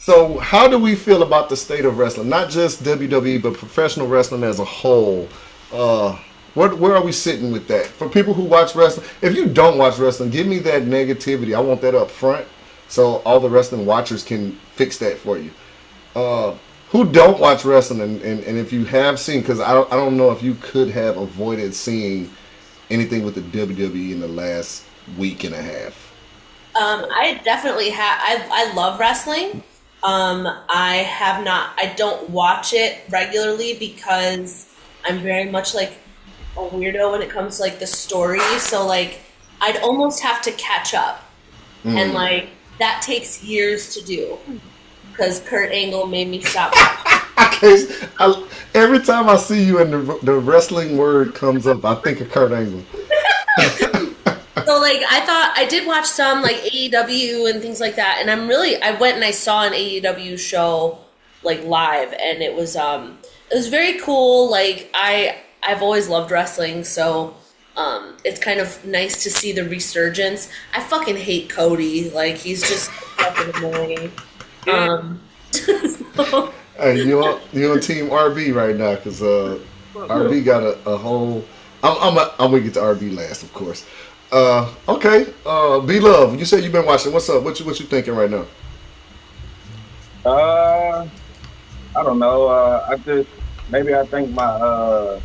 So, how do we feel about the state of wrestling? Not just WWE, but professional wrestling as a whole. Uh, where are we sitting with that? For people who watch wrestling, if you don't watch wrestling, give me that negativity. I want that up front, so all the wrestling watchers can fix that for you. Uh, who don't watch wrestling, and if you have seen, because I don't know if you could have avoided seeing anything with the WWE in the last week and a half. I definitely have. I love wrestling. I have not. I don't watch it regularly because I'm very much like a weirdo when it comes to like the story. So like, I'd almost have to catch up, and Mm. like that takes years to do because Kurt Angle made me stop watching. Every time I see you and the wrestling word comes up, I think of Kurt Angle. So like I thought I did watch some like AEW and things like that, and I went and I saw an AEW show like live, and it was very cool. Like I've always loved wrestling, so it's kind of nice to see the resurgence. I fucking hate Cody, like he's just fucking annoying. Yeah. So, Hey, you on Team RB right now? Because RB got a whole. I'm gonna get to RB last, of course. Okay. B Love, you said you've been watching. What's up? What you thinking right now? Uh, I don't know. I just maybe I think my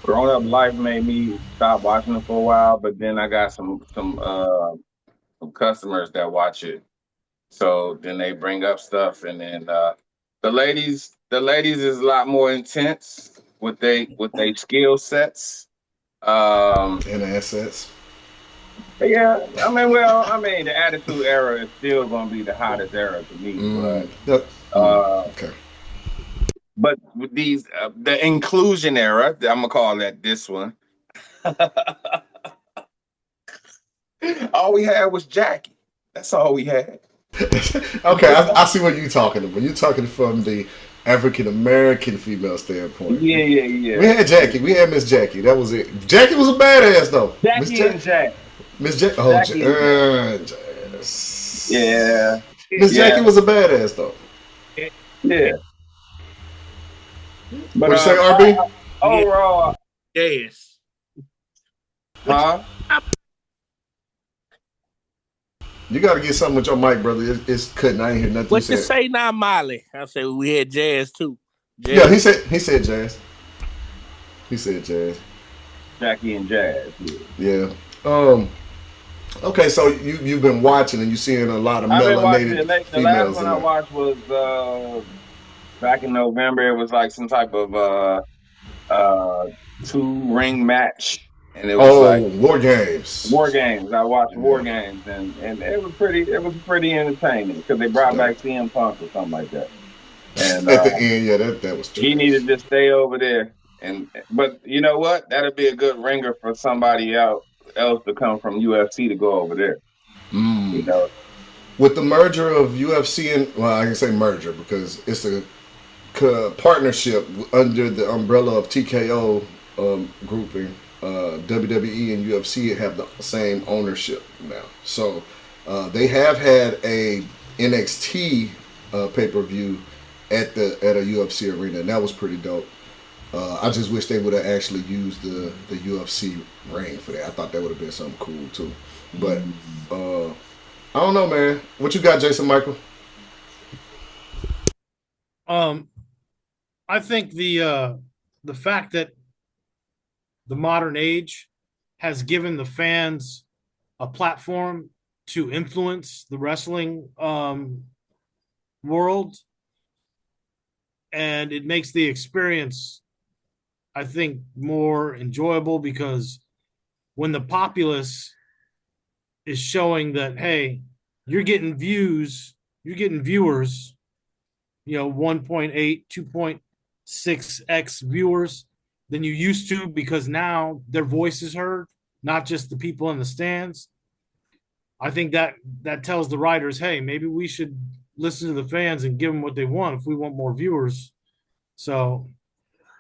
grown up life made me stop watching it for a while, but then I got some customers that watch it. So then they bring up stuff, and then the ladies is a lot more intense with they skill sets. Um, And assets. but yeah, I mean, the Attitude Era is still gonna be the hottest era to me, Mm, yep. uh, Okay. but with these the Inclusion Era, I'm gonna call that this one. All we had was Jackie. That's all we had. Okay, I see what you're talking about. You're talking from the African American female standpoint. Yeah, yeah, We yeah. had Jackie. We had Miss Jackie. That was it. Jackie was a badass though. Jackie and Jack. Miss Jackie. Oh, Jackie and Jack. Yeah, Miss Jackie yeah, was a badass though. yeah. But What you say, RB? Yeah. overall, Yes. What huh? You got to get something with your mic, brother. It's cutting. I ain't hear nothing you what you said. say now, Molly? I said we had jazz too. Yeah, Jazz. he said jazz. He said jazz. Jackie and Jazz. Yeah. Yeah. Okay, so you've been watching and you're seeing a lot of I've been watching melanated it. The last females one in I there. watched was back in November. It was like some type of uh two ring match, and it was Oh, like War Games. War Games. I watched War Yeah, Games, and it was pretty entertaining because they it's brought dope. back CM Punk or something like that, and At the end, yeah, that was he trash. needed to stay over there. And but you know what? That'd be a good ringer for somebody else to come from UFC to go over there. You Mm. know, With the merger of UFC and well, I can say merger because it's a partnership under the umbrella of TKO grouping. WWE and UFC have the same ownership now, so they have had a NXT pay per view at a UFC arena, and that was pretty dope. I just wish they would have actually used the UFC ring for that. I thought that would have been something cool too. But uh, I don't know, man. What you got, Jason Michael? Um, I think the fact that the modern age has given the fans a platform to influence the wrestling world, and it makes the experience, I think, more enjoyable because when the populace is showing that, hey, you're getting views, you're getting viewers, 1.8, 2.6x viewers than you used to because now their voice is heard, not just the people in the stands. I think that tells the writers, hey, maybe we should listen to the fans and give them what they want if we want more viewers. So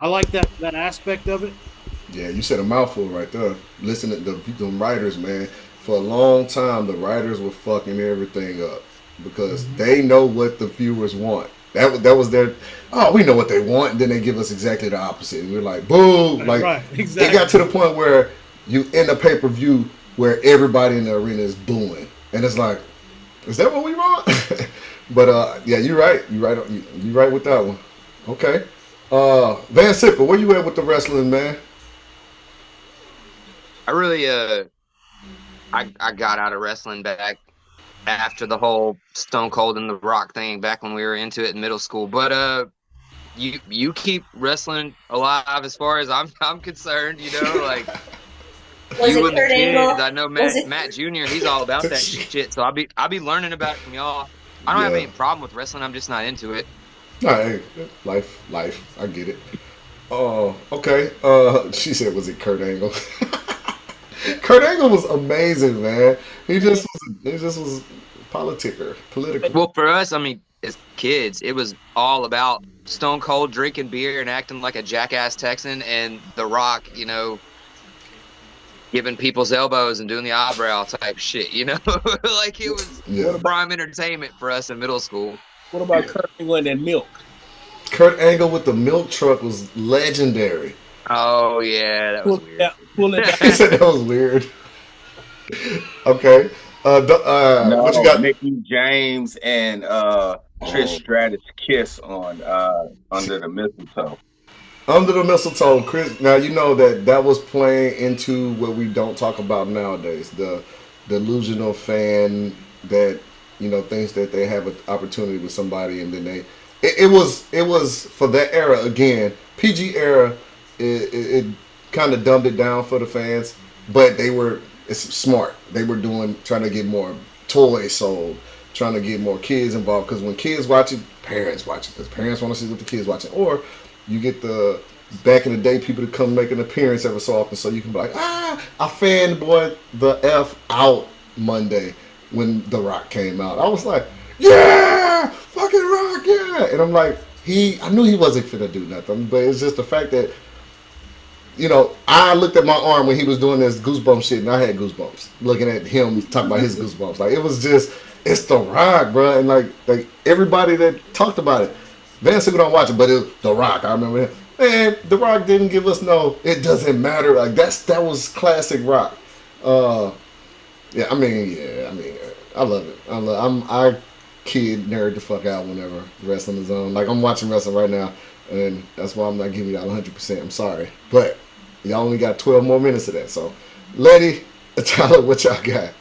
I like that aspect of it. Yeah, you said a mouthful right there. Listen to the writers, man. For a long time, the writers were fucking everything up. because they know what the viewers want. That was their. Oh, we know what they want, and then they give us exactly the opposite. And we're like, boo! Like, Right, exactly. it got to the point where you in a pay-per-view where everybody in the arena is booing, and it's like, is that what we want? But yeah, you're right. You're right with that one. Okay. Van Sipper, where you at with the wrestling, man? I really I got out of wrestling back after the whole Stone Cold and The Rock thing back when we were into it in middle school. But you keep wrestling alive as far as I'm concerned, you know, like Was you it and the Kurt kids. Angle? I know Matt Jr. He's all about that shit. So I'll be learning about it from y'all. I don't have any problem with wrestling. I'm just not into it. All right, life. I get it. Oh, okay. She said, was it Kurt Angle? Kurt Angle was amazing, man. He just was political. Well, for us, I mean, as kids, it was all about Stone Cold drinking beer and acting like a jackass Texan, and The Rock, you know, giving people's elbows and doing the eyebrow type shit, you know? Like it was prime entertainment for us in middle school. What about Kurt Angle and that milk? Kurt Angle with the milk truck was legendary. Oh, yeah, that was weird. He said that was weird. Okay. No, what you got? Mickey James and Trish Stratus kiss on Under the Mistletoe. Under the Mistletoe, Chris. Now you know that was playing into what we don't talk about nowadays. The delusional fan that thinks that they have an opportunity with somebody, and then it was for that era again. PG era. It kind of dumbed it down for the fans, but it's smart. They were trying to get more toys sold, trying to get more kids involved. Because when kids watch it, parents watch it because parents want to see what the kids watching. Or you get the back in the day people to come make an appearance every so often, so you can be like, I fanboyed the F out Monday when The Rock came out. I was like, yeah, fucking Rock, yeah. And I'm like, I knew he wasn't finna do nothing, but it's just the fact that, I looked at my arm when he was doing this goosebump shit, and I had goosebumps looking at him talking about his goosebumps. Like, it was just, it's The Rock, bro. And like everybody that talked about it, Van Siegel don't watch it, but it's The Rock. I remember him. Man, The Rock didn't give us it doesn't matter. Like, that was classic Rock. I love it. I kid nerd the fuck out whenever wrestling is on. Like, I'm watching wrestling right now, and that's why I'm not giving y'all 100%. I'm sorry, but y'all only got 12 more minutes of that. So, Letty, Tyler, what y'all got?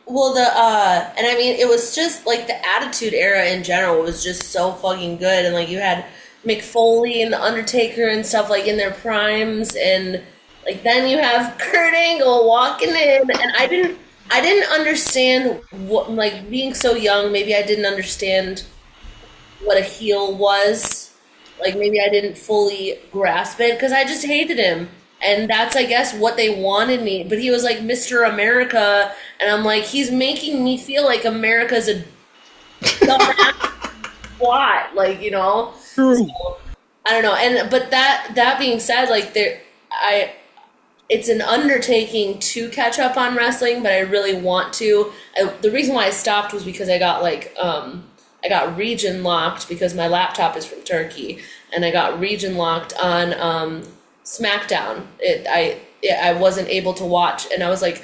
Well, and I mean, it was just like the Attitude Era in general was just so fucking good, and like you had Mick Foley and the Undertaker and stuff like in their primes, and like then you have Kurt Angle walking in, and I didn't understand what, like, being so young, maybe I didn't understand what a heel was. Like, maybe I didn't fully grasp it because I just hated him. And that's, I guess, what they wanted me. But he was like Mr. America, and I'm like, he's making me feel like America's a dumbass twat, like, True. So, I don't know. But that being said, like, it's an undertaking to catch up on wrestling, but I really want to. The reason why I stopped was because I got I got region locked because my laptop is from Turkey, and I got region locked on SmackDown. I wasn't able to watch, and I was like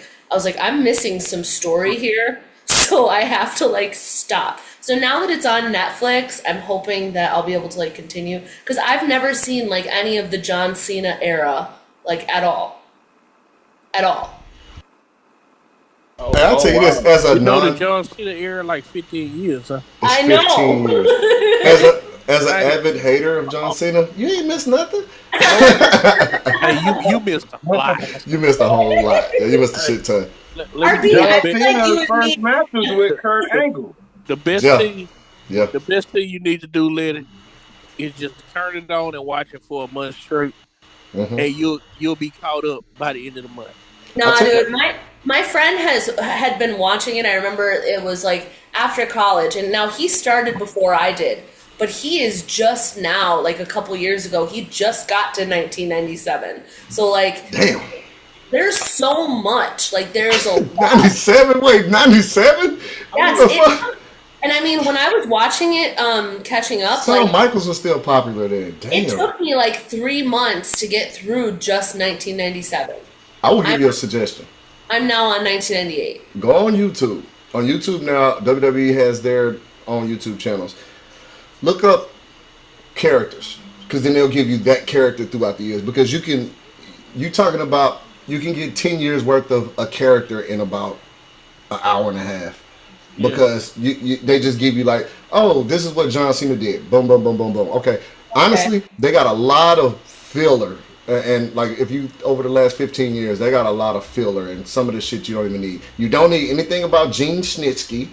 I'm missing some story here, so I have to stop. So now that it's on Netflix, I'm hoping that I'll be able to continue, because I've never seen any of the John Cena era at all. I'll tell you this, as a the John Cena era 15 years, huh? I know. 15 years. As an avid hater of John Cena, you ain't missed nothing. Hey, you missed a lot. You missed a whole lot. Yeah, you missed a shit ton. Let me RB, tell I you, feel bitch, like you The and first me. match was with Kurt Angle. the best Yeah. thing, Yeah. the best thing you need to do, Letty, is just turn it on and watch it for a month straight, Mhm. and you'll be caught up by the end of the month. No, I'll take dude, my friend had been watching it. I remember it was after college, and now he started before I did. But he is just now, a couple years ago, he just got to 1997. So Damn. there's so much. There's a lot. 97? Wait, 97? Yes, What the fuck? and I mean, when I was watching it, catching up, Shawn like Michaels was still popular then. it Damn. took me like 3 months to get through just 1997. I will give I'm, you a suggestion. I'm now on 1998. Go on YouTube. On YouTube now, WWE has their own YouTube channels. Look up characters, because then they'll give you that character throughout the years. Because you can get 10 years worth of a character in about an hour and a half. Because they just give you like, oh, this is what John Cena did. Boom, boom, boom, boom, boom. Okay. Honestly, they got a lot of filler. And like if you over the last 15 years, they got a lot of filler and some of the shit you don't even need. You don't need anything about Gene Snitsky.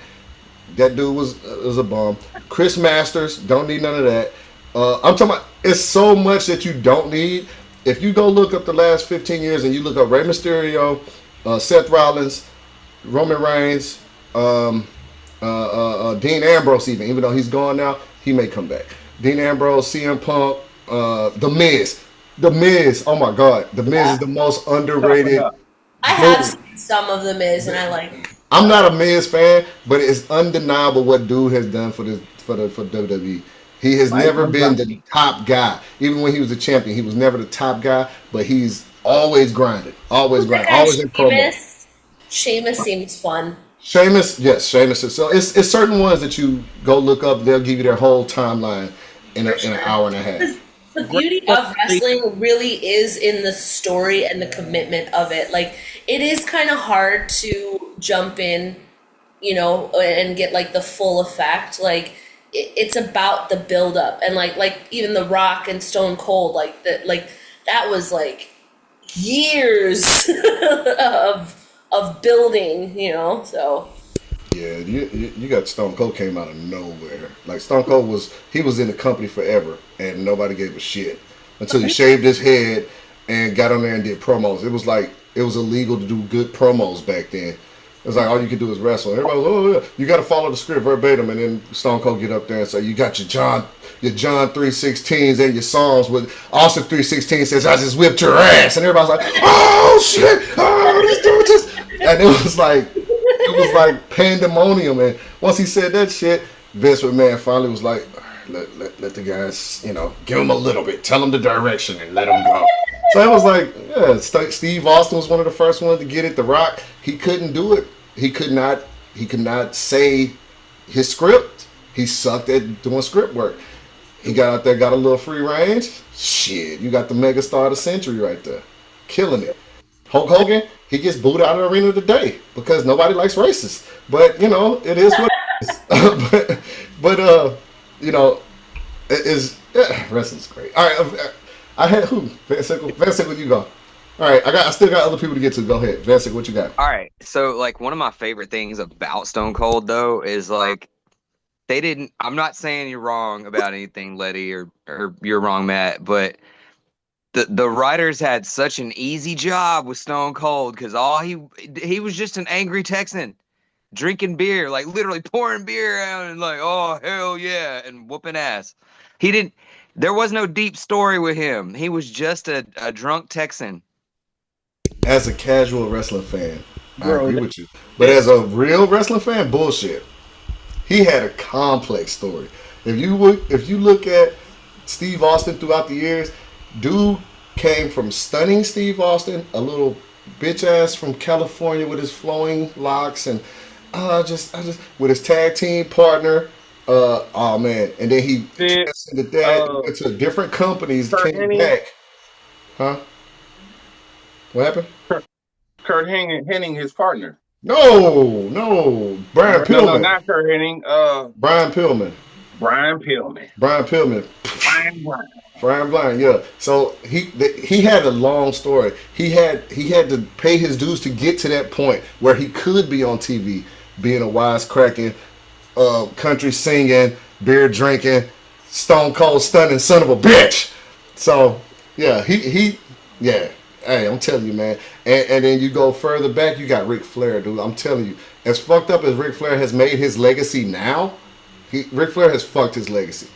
That dude was a bum. Chris Masters, don't need none of that. I'm talking about, it's so much that you don't need. If you go look up the last 15 years and you look up Rey Mysterio, Seth Rollins, Roman Reigns, Dean Ambrose, even though he's gone now, he may come back. Dean Ambrose, CM Punk, The Miz. The Miz, oh my God. The Miz is the most underrated. I have seen some of the Miz, and I like. I'm not a Miz fan, but it's undeniable what dude has done for WWE. He has never been the top guy. Even when he was a champion, he was never the top guy, but he's always grinding. Always grinding. Always in promo. Sheamus seems fun. Sheamus, yes, Sheamus. So it's certain ones that you go look up, they'll give you their whole timeline in an hour and a half. The beauty of wrestling really is in the story and the commitment of it. Like, it is kind of hard to jump in, and get like the full effect. Like, it's about the build up, and like even The Rock and Stone Cold, that was like years of building, so. Yeah, you got Stone Cold came out of nowhere. Like Stone Cold was in the company forever, and nobody gave a shit until he shaved his head and got on there and did promos. It was like it was illegal to do good promos back then. It was like all you could do is wrestle. Everybody was, oh yeah, you got to follow the script verbatim, and then Stone Cold get up there and say, you got your John 3:16s and your songs with Austin 3:16 says, I just whipped your ass, and everybody's like, oh shit, oh this dude just, and it was like pandemonium. And once he said that shit, Vince McMahon finally was like, let the guys, give them a little bit, tell them the direction, and let them go. So it was like, yeah, Steve Austin was one of the first ones to get it. The Rock, he couldn't do it. He could not say his script. He sucked at doing script work. He got out there, got a little free range. Shit, you got the megastar of the century right there, killing it. Hulk Hogan, he gets booed out of the arena today because nobody likes racists. But it is what it is. It is. Wrestling's great. All right, I had who? Van Sickle, you go. All right, I still got other people to get to. Go ahead, Van Sickle, what you got? All right, so like one of my favorite things about Stone Cold though is like they didn't. I'm not saying you're wrong about anything, Letty, or you're wrong, Matt, but. The writers had such an easy job with Stone Cold because he was just an angry Texan drinking beer, like literally pouring beer out and like, oh hell yeah, and whooping ass. There was no deep story with him. He was just a drunk Texan. As a casual wrestling fan, I agree with you. But as a real wrestling fan, bullshit. He had a complex story. If you look at Steve Austin throughout the years, dude came from stunning Steve Austin, a little bitch ass from California with his flowing locks, and just with his tag team partner. Oh man! And then he transcended that went to different companies, came back. Huh? What happened? Kurt Hennig, his partner. No, Brian Pillman. No, not Kurt Hennig. Brian Pillman. Brian Blind, yeah. So he had a long story. He had to pay his dues to get to that point where he could be on TV, being a wisecracking, country singing, beer drinking, Stone Cold stunning son of a bitch. So yeah, yeah. Hey, I'm telling you, man. And then you go further back, you got Ric Flair, dude. I'm telling you, as fucked up as Ric Flair has made his legacy now, Ric Flair has fucked his legacy.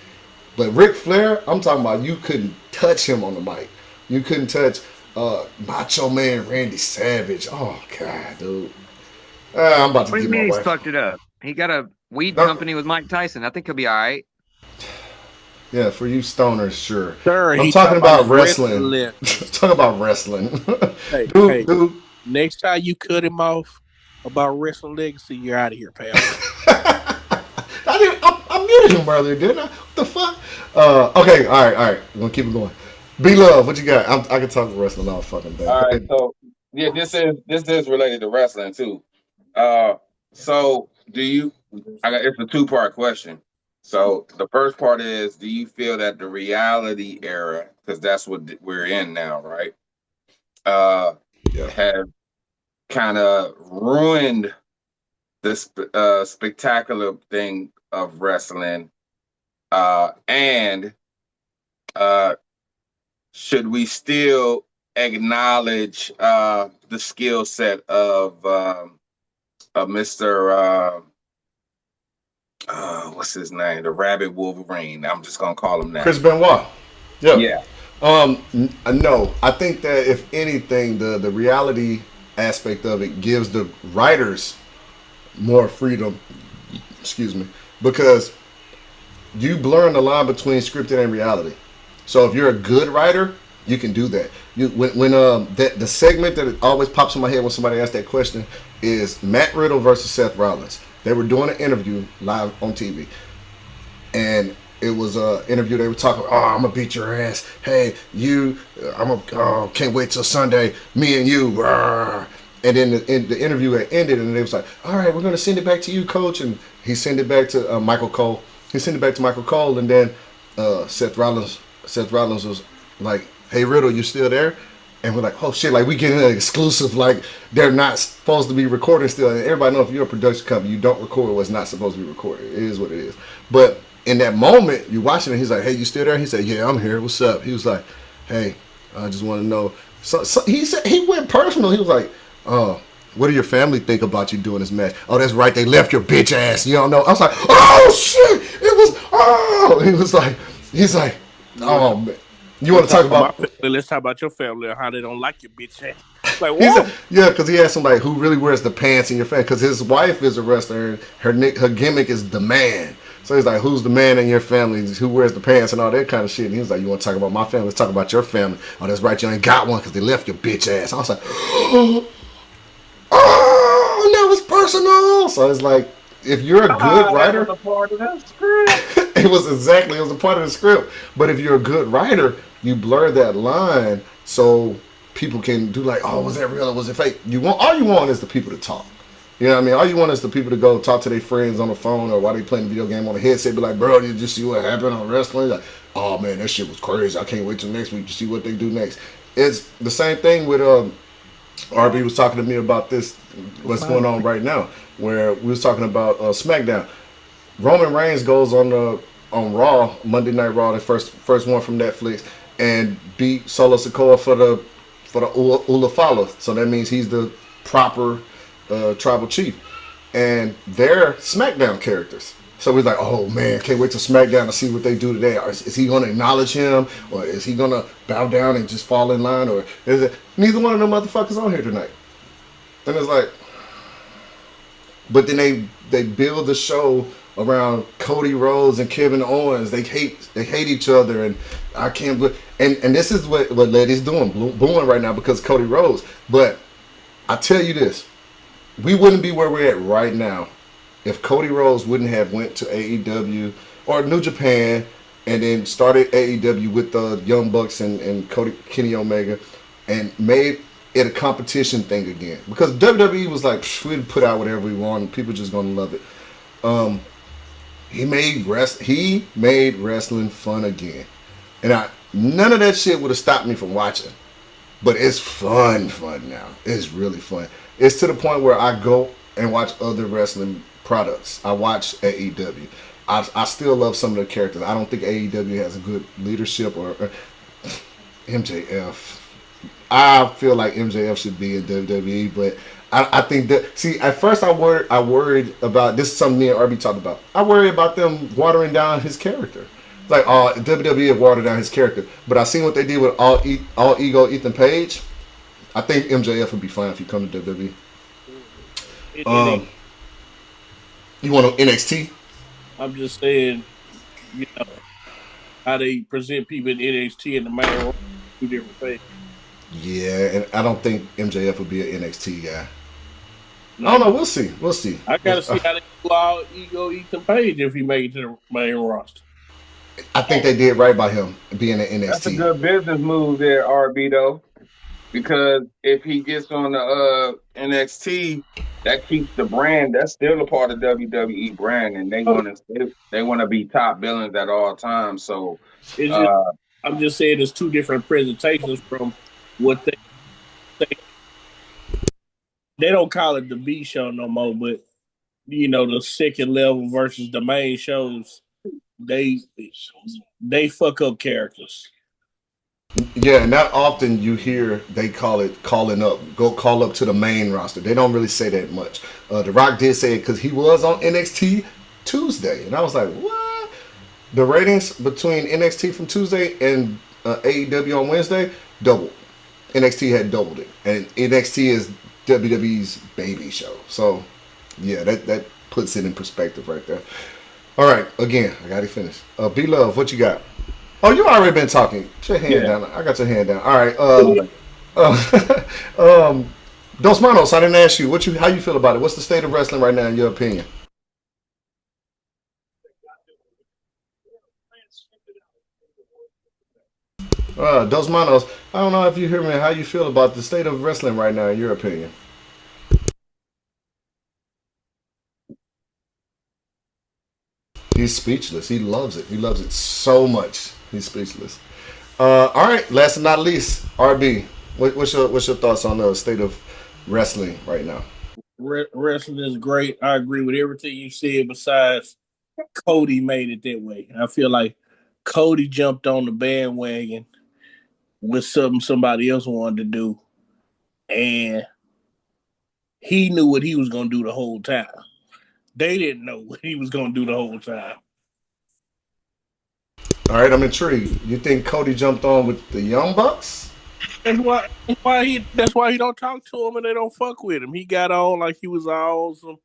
But Ric Flair, I'm talking about you couldn't touch him on the mic. You couldn't touch Macho Man Randy Savage. Oh, God, dude. I'm about to What do get you my mean he's wife. fucked it up? He got a weed No. company with Mike Tyson. I think he'll be all right. Yeah, for you stoners, sure. Sir, I'm he talking about his wrestling. list. Talking about wrestling. Hey, dude, dude. next time you cut him off about wrestling legacy, you're out of here, pal. I muted him earlier, didn't I? What the fuck? Okay, all right. We're gonna keep it going. B Love, what you got? I can talk wrestling all fucking day. All right, so yeah, this is related to wrestling too. So do you? It's a 2-part question. So the first part is, do you feel that the reality era, because that's what we're in now, right? Have kind of ruined this spectacular thing of wrestling, and should we still acknowledge the skill set of Mr. What's his name? The Rabbit Wolverine. I'm just gonna call him that. Chris Benoit. Yeah. No, I think that if anything, the reality aspect of it gives the writers more freedom. Excuse me, because you blurring the line between scripted and reality. So if you're a good writer, you can do that. The segment that always pops in my head when somebody asks that question is Matt Riddle versus Seth Rollins. They were doing an interview live on TV, and it was an interview. They were talking, I'm gonna beat your ass. Hey, you, can't wait till Sunday. Me and you. And then the interview had ended, and they was like, all right, we're gonna send it back to you, coach. And he sent it back to Michael Cole. He sent it back to Michael Cole, and then Seth Rollins was like, hey, Riddle, you still there? And we're like, oh shit, like we getting an exclusive, like they're not supposed to be recording still. And everybody know if you're a production company, you don't record what's not supposed to be recorded. It is what it is. But in that moment, you're watching it, he's like, hey, you still there? He said, yeah, I'm here. What's up? He was like, hey, I just want to know. So he said, he went personal. He was like, what do your family think about you doing this match? Oh, that's right, they left your bitch ass. You don't know. I was like, oh shit, it was, he's like, oh man. You want to talk about? Let's talk about your family and how they don't like your bitch ass. Like, what? Yeah, because he asked somebody who really wears the pants in your family. Because his wife is a wrestler. Her gimmick is the man. So he's like, who's the man in your family? Who wears the pants and all that kind of shit? And he was like, you want to talk about my family? Let's talk about your family. Oh, that's right, you ain't got one because they left your bitch ass. I was like, oh, that was personal. So it's like, if you're a good writer, that was a part of that script. it was a part of the script. But if you're a good writer, you blur that line so people can do like, oh, was that real or was it fake? All you want is the people to talk. You know what I mean? All you want is the people to go talk to their friends on the phone or while they playing the video game on the headset. Be like, bro, did you see what happened on wrestling? Like, oh man, that shit was crazy. I can't wait till next week to see what they do next. It's the same thing with RB was talking to me about this. What's going on right now? Where we was talking about SmackDown. Roman Reigns goes on Raw, Monday Night Raw, the first one from Netflix, and beat Solo Sikoa for the Ula Fala. So that means he's the proper tribal chief. And they're SmackDown characters. So we're like, oh man, can't wait till SmackDown to see what they do today. Is he going to acknowledge him? Or is he going to bow down and just fall in line? Or is it neither one of them motherfuckers on here tonight? And it's like, but then they build the show around Cody Rhodes and Kevin Owens. They hate each other, and I can't. And this is what Letty's doing, booing right now because of Cody Rhodes. But I tell you this, we wouldn't be where we're at right now if Cody Rhodes wouldn't have went to AEW or New Japan and then started AEW with the Young Bucks and Kenny Omega and made it a competition thing again. Because WWE was like, we'd put out whatever we want and people just gonna love it. He made wrestling fun again. And none of that shit would have stopped me from watching. But it's fun now. It's really fun. It's to the point where I go and watch other wrestling products. I watch AEW. I still love some of the characters. I don't think AEW has a good leadership or MJF. I feel like MJF should be in WWE, but I think that, see, at first I worried about, this is something me and RB talked about. I worry about them watering down his character. Like, WWE have watered down his character. But I seen what they did with All Ego Ethan Page. I think MJF would be fine if he come to WWE. It ain't. You want on NXT? I'm just saying, you know, how they present people in NXT and the main roster, two different things. Yeah, and I don't think MJF would be an NXT guy. No, I don't know. We'll see. We'll see. I gotta see how they allow Ego Ethan Page if he make it to the main roster. I think they did right by him being an That's a NXT. good business move there, RB though, because if he gets on the NXT, that keeps the brand. That's still a part of WWE brand, and they want to be top billings at all times. So, It's just I'm just saying there's two different presentations from what they don't call it the B show no more, but you know the second level versus the main shows, they fuck up characters. Yeah, not often you hear they call it calling up. Go call up to the main roster. They don't really say that much. The Rock did say it because he was on NXT Tuesday, and I was like, what? The ratings between NXT from Tuesday and AEW on Wednesday doubled. NXT had doubled it, and NXT is WWE's baby show. So, yeah, that puts it in perspective right there. All right, again, I got to finish. B Love, what you got? Oh, you already been talking. Put your hand down. I got your hand down. All right. Dos Manos, I didn't ask you. How you feel about it? What's the state of wrestling right now, in your opinion? Dos Manos, I don't know if you hear me. How you feel about the state of wrestling right now, in your opinion? He's speechless. He loves it. He loves it so much. He's speechless. All right. Last but not least, RB. What's your thoughts on the state of wrestling right now? Wrestling is great. I agree with everything you said. Besides, Cody made it that way. I feel like Cody jumped on the bandwagon with something somebody else wanted to do, and he knew what he was going to do the whole time. They didn't know what he was going to do the whole time. All right, I'm intrigued. You think Cody jumped on with the Young Bucks? That's why he don't talk to him and they don't fuck with him. He got on like he was awesome.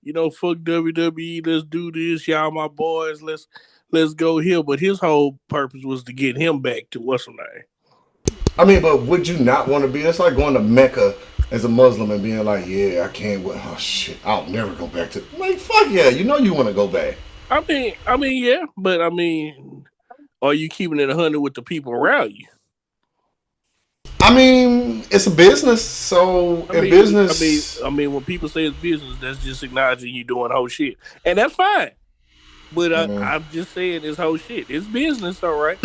You know, fuck WWE. Let's do this, y'all, my boys. Let's go here. But his whole purpose was to get him back to what's her name. I mean, but would you not want to be? It's like going to Mecca as a Muslim and being like, yeah, I can't. Oh shit, I'll never go back to. Like, fuck yeah, you know you want to go back. I mean, yeah, but I mean, are you keeping it 100 with the people around you? I mean, it's a business, so business. I mean, when people say it's business, that's just acknowledging you doing whole shit, and that's fine. But I'm just saying it's whole shit. It's business, all right.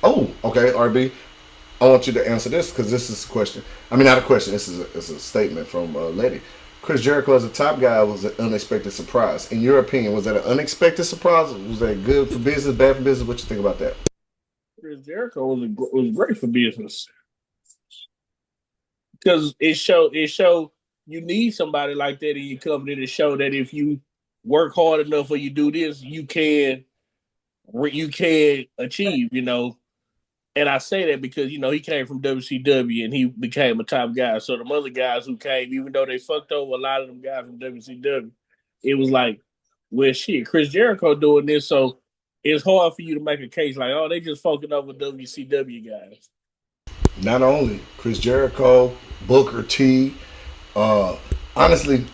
Oh, okay, RB. I want you to answer this because this is a question. I mean, not a question. This is a statement from Letty. Chris Jericho as a top guy was an unexpected surprise. In your opinion, was that an unexpected surprise? Was that good for business, bad for business? What you think about that? Chris Jericho was great for business because it showed you need somebody like that in your company to show that if you work hard enough or you do this, you can achieve. You know. And I say that because, you know, he came from WCW and he became a top guy. So the other guys who came, even though they fucked over a lot of them guys from WCW, it was like, well, shit, Chris Jericho doing this. So it's hard for you to make a case like, oh, they just fucking over WCW guys. Not only Chris Jericho, Booker T, honestly,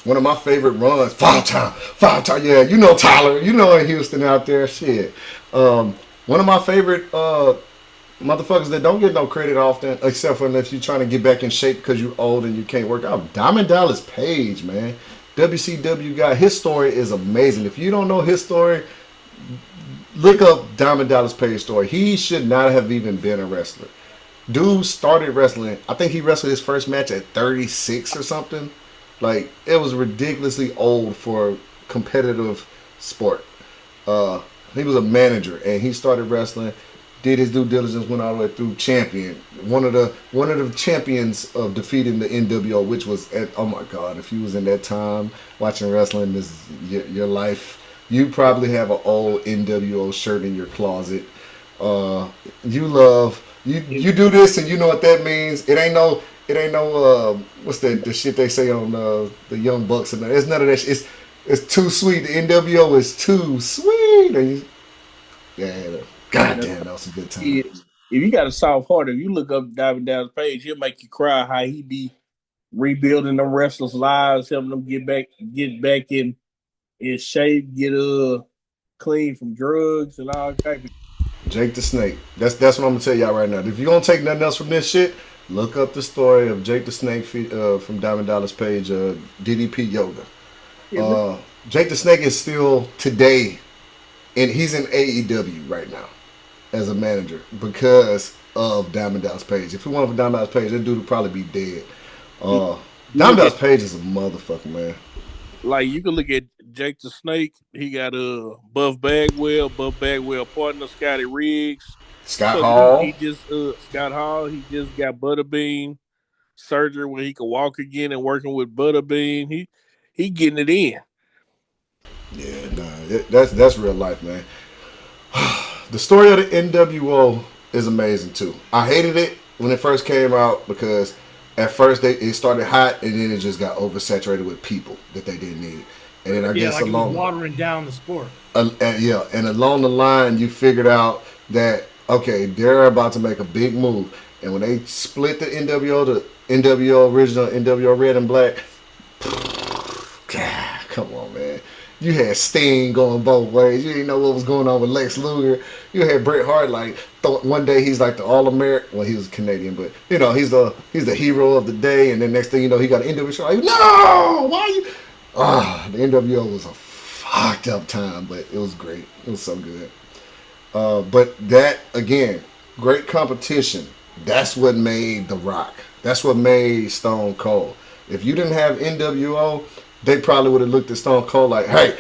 one of my favorite runs, five time. Yeah, you know Tyler, you know in Houston out there, shit. One of my favorite motherfuckers that don't get no credit often, except for if you're trying to get back in shape because you're old and you can't work out. Diamond Dallas Page, man. WCW guy. His story is amazing. If you don't know his story, look up Diamond Dallas Page's story. He should not have even been a wrestler. Dude started wrestling. I think he wrestled his first match at 36 or something. Like, it was ridiculously old for competitive sport. He was a manager and he started wrestling. Did his due diligence, went all the way through champion. One of the champions of defeating the NWO, which was oh my God, if you was in that time watching wrestling, this is your life. You probably have an old NWO shirt in your closet. You do this and you know what that means. It ain't no It ain't no what's the shit they say on the Young Bucks and that. It's none of that shit. It's too sweet. The NWO is too sweet. Goddamn, that was a good time. If you got a soft heart, if you look up Diamond Dallas Page, he'll make you cry how he be rebuilding them wrestlers' lives, helping them get back in shape, get clean from drugs and all type of. Jake the Snake. That's what I'm gonna tell y'all right now. If you're gonna take nothing else from this shit, look up the story of Jake the Snake from Diamond Dallas Page, DDP Yoga. Jake the Snake is still today, and he's in AEW right now as a manager because of Diamond Dallas Page. If it wasn't for Diamond Dallas Page, that dude would probably be dead. Diamond Dallas Page is a motherfucker, man. Like, you can look at Jake the Snake. He got Buff Bagwell partner Scotty Riggs, Scott Hall. He just Scott Hall. He just got Butterbean surgery where he can walk again and working with Butterbean. He getting it in. Yeah, nah, that's real life, man. The story of the NWO is amazing too. I hated it when it first came out because at first it started hot and then it just got oversaturated with people that they didn't need. And then I guess like along it was watering down the sport. And along the line you figured out that okay, they're about to make a big move. And when they split the NWO original, NWO Red and Black, God, come on, man. You had Sting going both ways. You didn't know what was going on with Lex Luger. You had Bret Hart one day he's like the All-American. Well, he was Canadian, but he's the hero of the day. And then next thing you know, he got an NWO show. Like, no, why you? The NWO was a fucked up time, but it was great. It was so good. But that again, great competition. That's what made The Rock. That's what made Stone Cold. If you didn't have NWO, they probably would have looked at Stone Cold like, hey,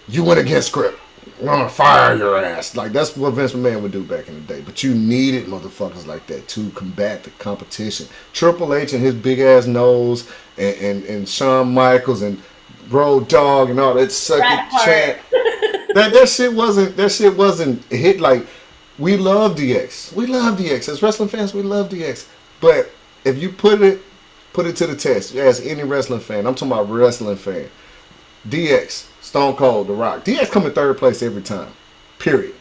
you went against script. We're going to fire your ass. Like, that's what Vince McMahon would do back in the day. But you needed motherfuckers like that to combat the competition. Triple H and his big-ass nose and Shawn Michaels and Road Dogg and all that sucky chant. That shit wasn't a hit. Like, we love DX. We love DX. As wrestling fans, we love DX. But if you put it to the test. Ask any wrestling fan. I'm talking about wrestling fan. DX, Stone Cold, The Rock. DX come in third place every time. Period.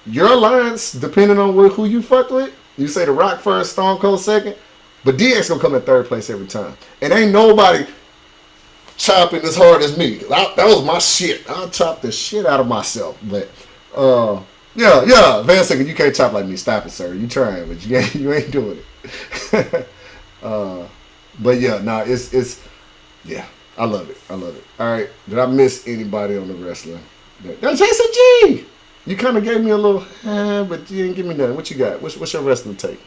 Your alliance, depending on who you fuck with, you say The Rock first, Stone Cold second, but DX gonna come in third place every time. And ain't nobody chopping as hard as me. That was my shit. I'll chop the shit out of myself. But yeah, Van Singer, you can't chop like me. Stop it, sir. You trying, but you ain't doing it. But yeah, it's I love it. All right, did I miss anybody on the wrestling? That's Jason G. You kind of gave me a little, but you didn't give me nothing. What you got? What's your wrestling take?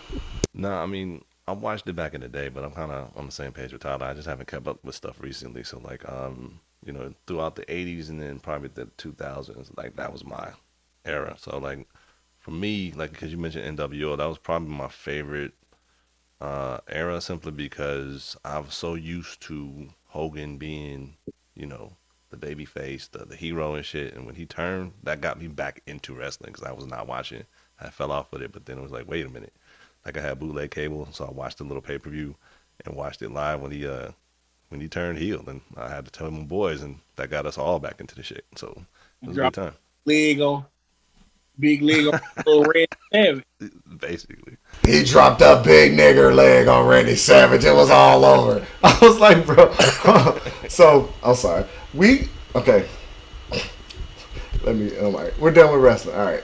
Nah, I mean, I watched it back in the day, but I'm kind of on the same page with Tyler. I just haven't kept up with stuff recently. So like, throughout the '80s and then probably the 2000s, like that was my era. So like, for me, like because you mentioned NWO, that was probably my favorite era simply because I was so used to Hogan being, the baby face, the hero and shit. And when he turned, that got me back into wrestling because I was not watching. I fell off with it, but then it was like, wait a minute. Like I had bootleg cable, so I watched the little pay-per-view and watched it live when he turned heel. And I had to tell my boys, and that got us all back into the shit. So it was a good time. Big leg on little Randy Savage. Basically. He dropped a big nigger leg on Randy Savage. It was all over. I was like, bro. So, I'm sorry. Okay. All right. We're done with wrestling. All right.